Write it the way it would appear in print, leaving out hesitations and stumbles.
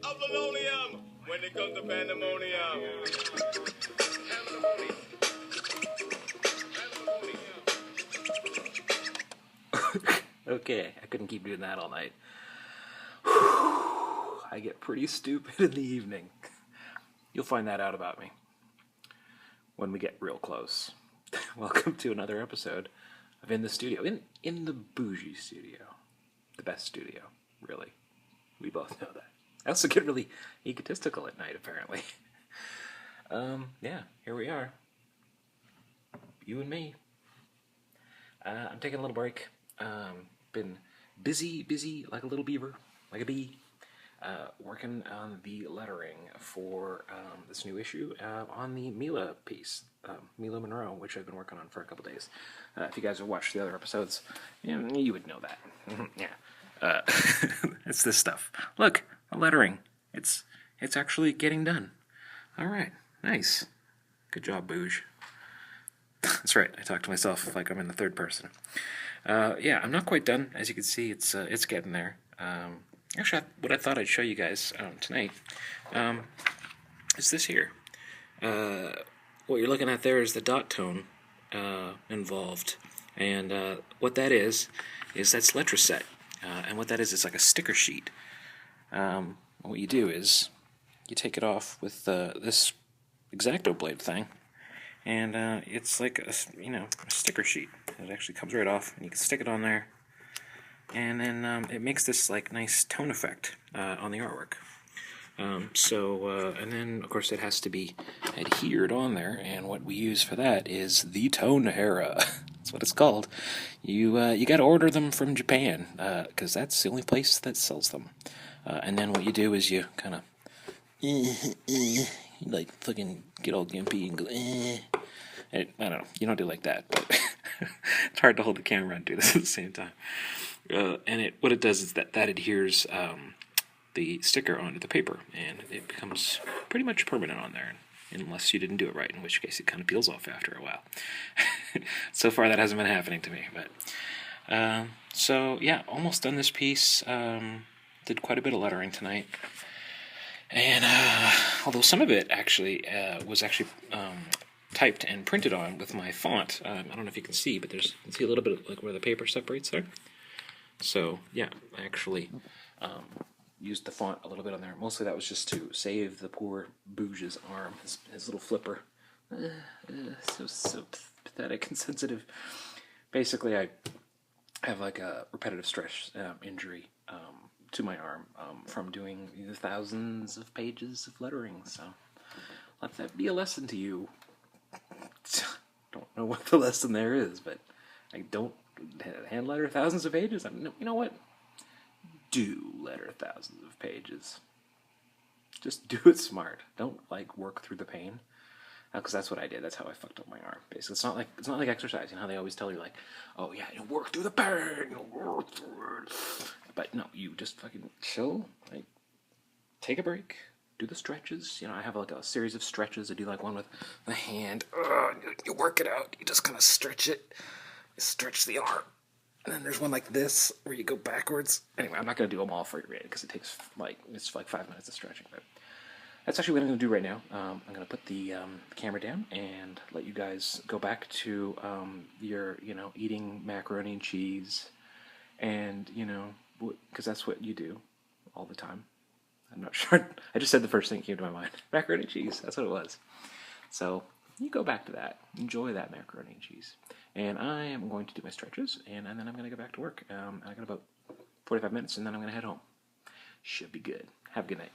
of linoleum when it comes to pandemonium. Okay, I couldn't keep doing that all night. I get pretty stupid in the evening. You'll find that out about me when we get real close. Welcome to another episode of In the Studio. In the Bougie studio. The best studio, really. We both know that. I also get really egotistical at night, apparently. Yeah, here we are. You and me. I'm taking a little break. Been busy like a little beaver, like a bee, working on the lettering for this new issue on the Milla piece, Milla Monroe, which I've been working on for a couple days. If you guys have watched the other episodes, you would know that. Yeah, it's this stuff. Look, the lettering. It's actually getting done. All right, nice. Good job, Bougie. That's right. I talk to myself like I'm in the third person. Yeah, I'm not quite done. As you can see, it's getting there. Actually, what I thought I'd show you guys tonight is this here. What you're looking at there is the dot tone involved, and what that is that's letraset. And what that is like a sticker sheet. What you do is you take it off with this X-Acto blade thing. And it's like a sticker sheet. It actually comes right off, and you can stick it on there. And then it makes this like nice tone effect on the artwork. And then of course it has to be adhered on there. And what we use for that is the tone hera. That's what it's called. You got to order them from Japan because that's the only place that sells them. And then what you do is you kind of like fucking get all gimpy and go, I don't know, you don't do like that, but it's hard to hold the camera and do this at the same time. And what it does is that adheres the sticker onto the paper, and it becomes pretty much permanent on there, unless you didn't do it right, in which case it kind of peels off after a while. So far that hasn't been happening to me, but so yeah, almost done this piece. Did quite a bit of lettering tonight. And although some of it actually was actually typed and printed on with my font, I don't know if you can see, but you can see a little bit of, like where the paper separates there. So yeah, I actually used the font a little bit on there. Mostly that was just to save the poor Bougie's arm, his little flipper. So pathetic and sensitive. Basically, I have like a repetitive stress injury to my arm from doing thousands of pages of lettering, so let that be a lesson to you. Don't know what the lesson there is, but I don't hand letter thousands of pages. You know what? Do letter thousands of pages. Just do it smart. Don't like work through the pain, because that's what I did. That's how I fucked up my arm. Basically, it's not like exercise. You know how they always tell you like, oh yeah, you work through the pain, work through it. But no, you just fucking chill. Like, take a break. Do the stretches. I have like a series of stretches. I do like one with the hand. You work it out. You just kind of stretch it. You stretch the arm. And then there's one like this where you go backwards. Anyway, I'm not going to do them all for you because it takes it's like 5 minutes of stretching. But that's actually what I'm going to do right now. I'm going to put the camera down and let you guys go back to your, eating macaroni and cheese. And, because that's what you do all the time. I'm not sure. I just said the first thing that came to my mind. Macaroni and cheese. That's what it was. So you go back to that. Enjoy that macaroni and cheese. And I am going to do my stretches, and then I'm going to go back to work. I got about 45 minutes, and then I'm going to head home. Should be good. Have a good night.